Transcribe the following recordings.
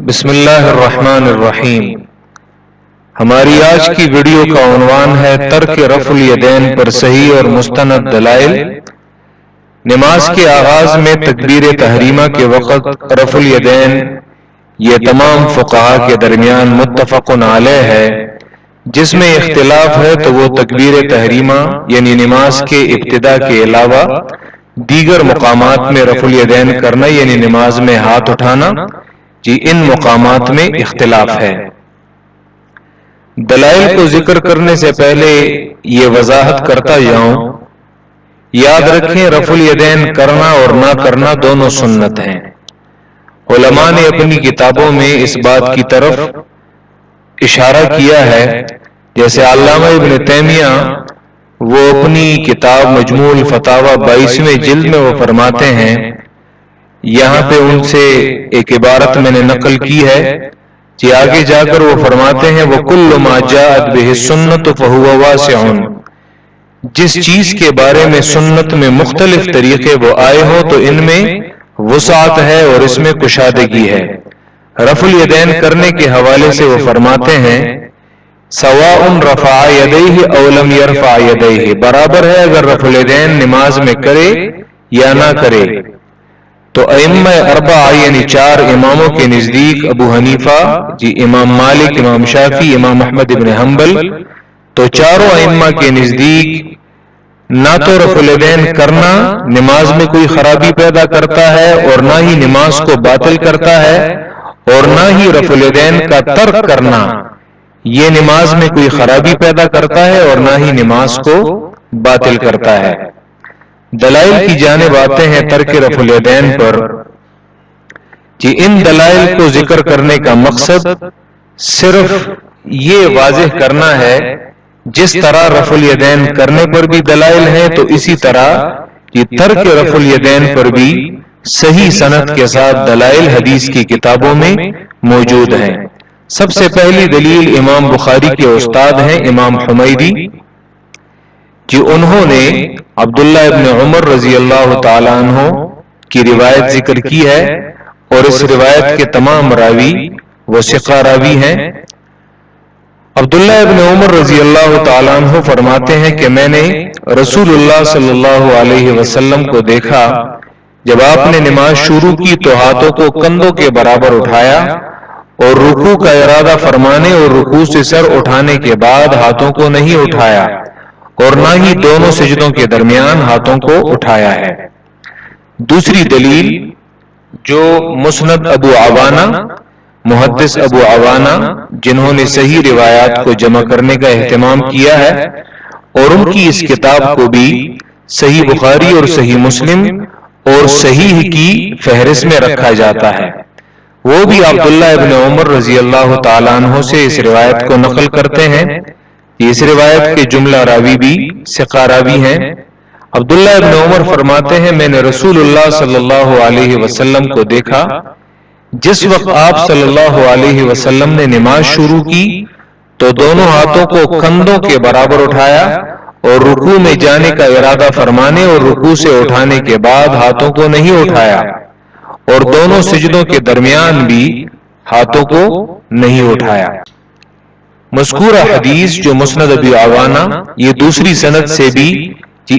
بسم اللہ الرحمن الرحیم۔ ہماری آج کی ویڈیو کا عنوان ہے ترک رفع الیدین پر صحیح اور مستند دلائل۔ نماز کے آغاز میں تکبیر تحریمہ کے وقت رفع الیدین یہ تمام فقہا کے درمیان متفق علیہ ہے۔ جس میں اختلاف ہے تو وہ تکبیر تحریمہ یعنی نماز کے ابتدا کے علاوہ دیگر مقامات میں رفع الیدین کرنا یعنی نماز میں ہاتھ اٹھانا، ان مقامات میں اختلاف ہے۔ دلائل کو ذکر کرنے سے پہلے یہ وضاحت کرتا جاؤں، یاد رکھیں رفع الیدین کرنا اور نہ کرنا دونوں سنت ہیں۔ علماء نے اپنی کتابوں میں اس بات کی طرف اشارہ کیا ہے، جیسے علامہ ابن تیمیہ وہ اپنی کتاب مجموع الفتاوی 22ویں جلد میں وہ فرماتے ہیں، یہاں پہ ان سے ایک عبارت میں نے نقل کی ہے کہ آگے جا کر وہ فرماتے ہیں وَكُلُّ مَا جَاءَتْ بِهِ السُّنَّةُ فَهُوَ وَاسِعٌ، جس چیز کے بارے میں سنت میں مختلف طریقے وہ آئے ہوں تو ان میں وسعت ہے اور اس میں کشادگی ہے۔ رفع الیدین کرنے کے حوالے سے وہ فرماتے ہیں سواء رفع یدیہ او لم یرفع یدیہ، برابر ہے اگر رفع الیدین نماز میں کرے یا نہ کرے۔ تو ائمہ اربعہ یعنی چار اماموں کے نزدیک ابو حنیفہ امام مالک، امام شافعی، امام احمد ابن حنبل، تو چاروں ائمہ کے نزدیک نہ تو رفع الیدین کرنا نماز میں کوئی خرابی پیدا کرتا ہے اور نہ ہی نماز کو باطل کرتا ہے، اور نہ ہی رفع الیدین کا ترک کرنا یہ نماز میں کوئی خرابی پیدا کرتا ہے اور نہ ہی نماز کو باطل کرتا ہے۔ دلائل کی جانب آتے ہیں ترک رفع الیدین پر، کہ ان دلائل کو ذکر کرنے کا مقصد صرف یہ واضح کرنا ہے جس طرح رفع الیدین کرنے پر بھی دلائل ہیں تو اسی طرح یہ ترک رفع الیدین پر بھی صحیح سند کے ساتھ دلائل حدیث کی کتابوں میں موجود ہیں۔ سب سے پہلی دلیل امام بخاری کے استاد ہیں امام حمیدی، کہ انہوں نے عبداللہ ابن عمر رضی اللہ تعالیٰ عنہ کی روایت ذکر کی ہے، اور اس روایت کے تمام راوی وہ ثقہ راوی ہیں۔ عبداللہ ابن عمر رضی اللہ تعالیٰ عنہ فرماتے ہیں کہ میں نے رسول اللہ صلی اللہ علیہ وسلم کو دیکھا، جب آپ نے نماز شروع کی تو ہاتھوں کو کندھوں کے برابر اٹھایا اور رکوع کا ارادہ فرمانے اور رکوع سے سر اٹھانے کے بعد ہاتھوں کو نہیں اٹھایا، اور نہ ہی دونوں سجدوں کے درمیان ہاتھوں کو اٹھایا ہے۔ دوسری دلیل جو مسند ابو عوانہ محدث ابو عوانہ جنہوں نے صحیح روایات کو جمع کرنے کا اہتمام کیا ہے، اور ان کی اس کتاب کو بھی صحیح بخاری اور صحیح مسلم اور صحیح کی فہرست میں رکھا جاتا ہے، وہ بھی عبداللہ ابن عمر رضی اللہ تعالیٰ عنہ سے اس روایت کو نقل کرتے ہیں۔ اس روایت کے جملہ راوی بھی ثقہ راوی ہیں۔ عبداللہ ابن عمر فرماتے ہیں میں نے رسول اللہ صلی اللہ علیہ وسلم کو دیکھا، جس وقت آپ صلی اللہ علیہ وسلم نے نماز شروع کی تو دونوں ہاتھوں کو کندھوں کے برابر اٹھایا اور رکوع میں جانے کا ارادہ فرمانے اور رکوع سے اٹھانے کے بعد ہاتھوں کو نہیں اٹھایا، اور دونوں سجدوں کے درمیان بھی ہاتھوں کو نہیں اٹھایا۔ مذکورہ حدیث جو مسند ابو عوانہ یہ دوسری سند سے بھی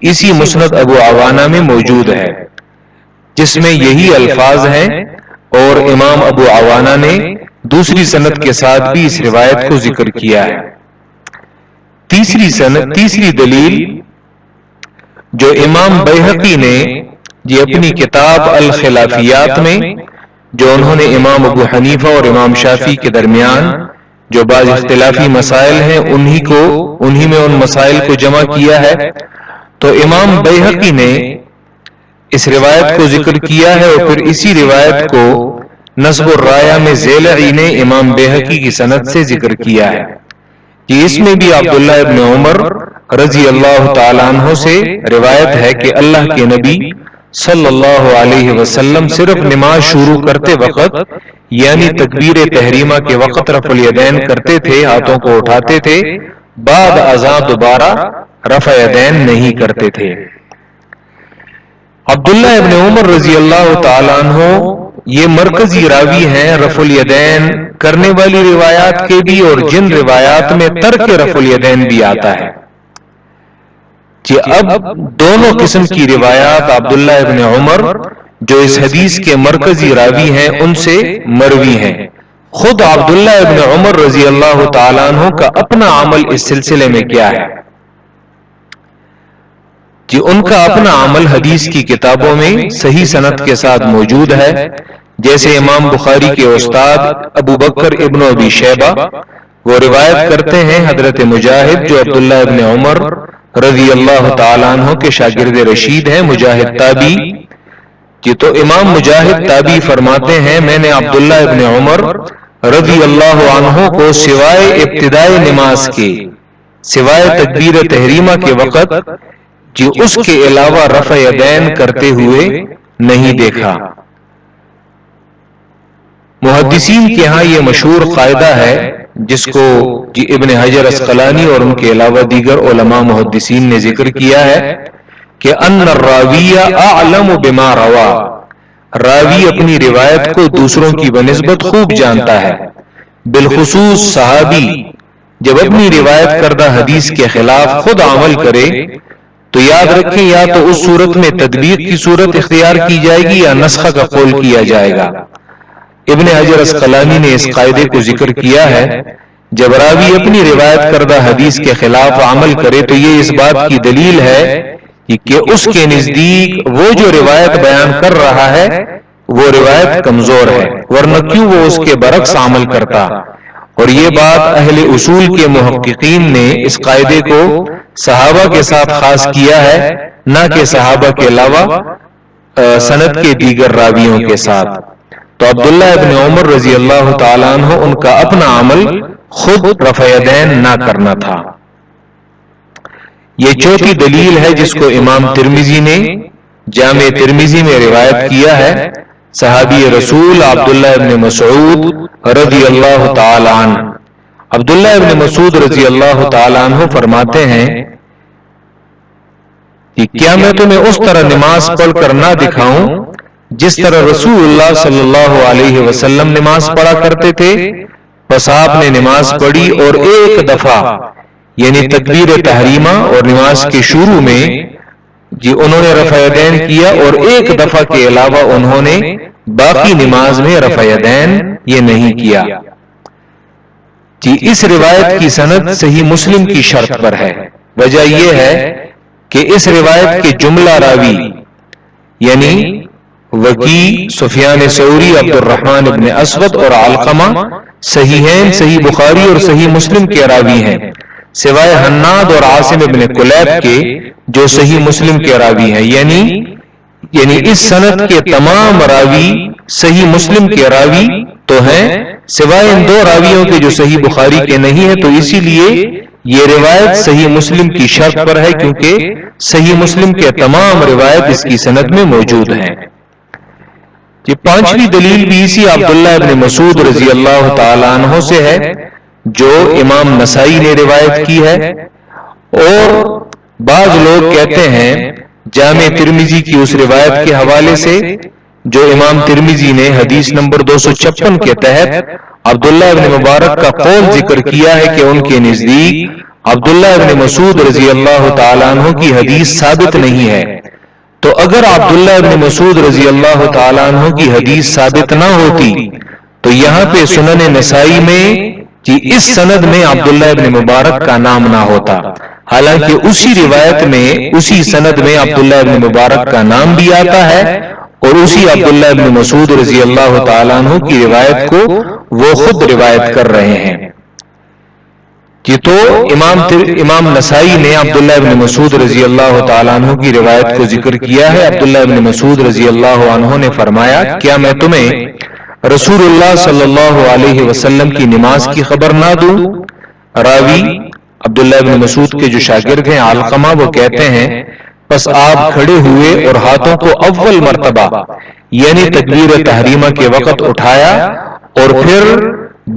اسی مسند ابو عوانہ میں موجود ہے، جس میں یہی الفاظ ہیں، اور امام ابو عوانہ نے دوسری سند کے ساتھ بھی اس روایت کو ذکر کیا ہے۔ تیسری دلیل جو امام بیہقی نے یہ اپنی کتاب الخلافیات میں جو انہوں نے امام ابو حنیفہ اور امام شافعی کے درمیان جو بعض اختلافی مسائل ہیں انہی میں ان مسائل کو جمع کیا ہے، تو امام بیہقی نے اس روایت کو ذکر کیا ہے، اور پھر اسی روایت کو نصب الرایہ میں ذیلعی نے امام بیہقی کی سند سے ذکر کیا ہے کہ اس میں بھی عبداللہ ابن عمر رضی اللہ تعالیٰ عنہ سے روایت ہے کہ اللہ کے نبی صلی اللہ علیہ وسلم صرف نماز شروع کرتے وقت یعنی تکبیر تحریمہ کے وقت رفع الیدین کرتے تھے، ہاتھوں کو اٹھاتے تھے، بعد ازاں دوبارہ رفع یدین نہیں کرتے تھے۔ عبداللہ ابن عمر رضی اللہ تعالیٰ عنہ یہ مرکزی راوی ہیں رفع الیدین کرنے والی روایات کے بھی، اور جن روایات میں ترک رفع الیدین بھی آتا ہے. کہ اب دونوں قسم کی روایات عبداللہ ابن عمر جو اس حدیث کے مرکزی راوی ہیں ان سے مروی ہیں. خود عبداللہ ابن عمر رضی اللہ تعالیٰ عنہ کا اپنا عمل اس سلسلے میں کیا ہے کہ ان کا اپنا عمل حدیث کی کتابوں میں صحیح سند کے ساتھ موجود ہے. جیسے امام بخاری کے استاد ابو بکر ابن ابی شیبہ وہ روایت کرتے ہیں حضرت مجاہد جو عبداللہ ابن عمر رضی اللہ تعالیٰ عنہ کے شاگرد رشید ہیں، مجاہد تابعی کہ تو امام مجاہد تابعی فرماتے ہیں میں نے عبداللہ ابن عمر رضی اللہ عنہ کو سوائے ابتدائی نماز کے، سوائے تکبیر تحریمہ کے وقت جو اس کے علاوہ رفع یدین کرتے ہوئے نہیں دیکھا. محدثین کے ہاں یہ مشہور قاعدہ ہے جس کو ابن حجر اسقلانی اور ان کے علاوہ دیگر علماء محدثین نے ذکر کیا ہے کہ ان الراوی اعلم بما روا، راوی اپنی روایت کو دوسروں کی بنسبت خوب جانتا ہے. بالخصوص صحابی جب اپنی روایت کردہ حدیث کے خلاف خود عمل کرے تو یاد رکھیں یا تو اس صورت میں تطبیق کی صورت اختیار کی جائے گی یا نسخ کا قول کیا جائے گا. ابن حجر اسقلانی نے اس قاعدے کو ذکر کیا ہے جب راوی اپنی روایت کردہ حدیث کے خلاف عمل کرے تو یہ اس بات کی دلیل ہے کہ اس کے نزدیک وہ جو روایت بیان کر رہا ہے وہ روایت کمزور ہے، ورنہ کیوں وہ اس کے برعکس عمل کرتا. اور یہ بات اہل اصول کے محققین نے اس قاعدے کو صحابہ کے ساتھ خاص کیا ہے، نہ کہ صحابہ کے علاوہ سند کے دیگر راویوں کے ساتھ. تو عبداللہ ابن عمر رضی اللہ تعالیٰ عنہ ان کا اپنا عمل خود رفع یدین نہ کرنا تھا. یہ چوتھی دلیل ہے جس کو امام ترمذی نے جامع ترمذی میں روایت کیا ہے. صحابی رسول عبداللہ ابن مسعود رضی اللہ تعالی عنہ، عبداللہ ابن مسعود رضی اللہ تعالی عنہ فرماتے ہیں کہ کیا میں تمہیں اس طرح نماز پڑھ کر نہ دکھاؤں جس طرح رسول اللہ صلی اللہ علیہ وسلم نماز پڑھا کرتے تھے؟ بس آپ نے نماز پڑھی اور ایک دفعہ یعنی تکبیر تحریمہ اور نماز کے شروع میں انہوں نے رفع یدین کیا، اور ایک دفعہ کے علاوہ انہوں نے باقی نماز میں رفع یدین یہ نہیں کیا. اس روایت کی سند صحیح مسلم کی شرط پر ہے. وجہ یہ ہے کہ اس روایت کے جملہ راوی یعنی وکی، سفیان ثوری، عبد الرحمن ابن اسود اور علقمہ صحیحین، صحیح بخاری اور صحیح مسلم کے راوی ہیں، سوائے حناد اور عاصم ابن کلیب کے جو صحیح مسلم کے راوی ہیں. یعنی اس سند کے تمام راوی صحیح مسلم کے راوی تو ہیں سوائے ان دو راویوں کے جو صحیح بخاری کے نہیں ہیں. تو اسی لیے یہ روایت صحیح مسلم کی شرط پر ہے کیونکہ صحیح مسلم کے تمام روایت اس کی سند میں موجود ہیں. یہ پانچویں دلیل بھی اسی عبداللہ ابن مسعود رضی اللہ تعالی عنہ سے ہے جو امام نسائی نے روایت کی ہے. اور بعض لوگ کہتے ہیں جامع ترمذی کی اس روایت کے حوالے سے جو امام ترمذی نے حدیث نمبر 256 کے تحت عبداللہ ابن مبارک کا قول ذکر کیا ہے کہ ان کے نزدیک عبداللہ ابن مسعود رضی اللہ تعالیٰ عنہ کی حدیث ثابت نہیں ہے. تو اگر عبداللہ ابن مسعود رضی اللہ تعالیٰ عنہ کی حدیث ثابت نہ ہوتی تو یہاں پہ سنن نسائی میں اس سند میں عبداللہ ابن مبارک کا نام نہ ہوتا، حالانکہ اسی روایت میں اسی سند میں عبداللہ ابن مبارک کا نام بھی آتا ہے اور اسی عبداللہ ابن مسعود رضی اللہ تعالیٰ عنہ کی روایت کو وہ خود روایت کر رہے ہیں. تو امام نسائی نے عبداللہ ابن مسعود رضی اللہ تعالیٰ عنہ کی روایت کو ذکر کیا ہے. عبداللہ ابن مسعود رضی اللہ عنہ نے فرمایا کیا میں تمہیں رسول اللہ صلی اللہ علیہ وسلم کی نماز کی خبر نہ دوں؟ راوی عبداللہ ابن مسعود کے جو شاگرد ہیں علقمہ وہ کہتے ہیں پس آپ کھڑے ہوئے اور ہاتھوں کو اول مرتبہ یعنی تکبیر تحریمہ کے وقت اٹھایا اور پھر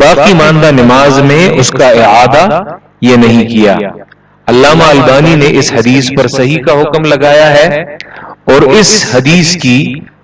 باقی ماندہ نماز میں اس کا اعادہ یہ نہیں کیا. علامہ البانی نے اس حدیث پر صحیح کا حکم لگایا ہے اور اس حدیث کی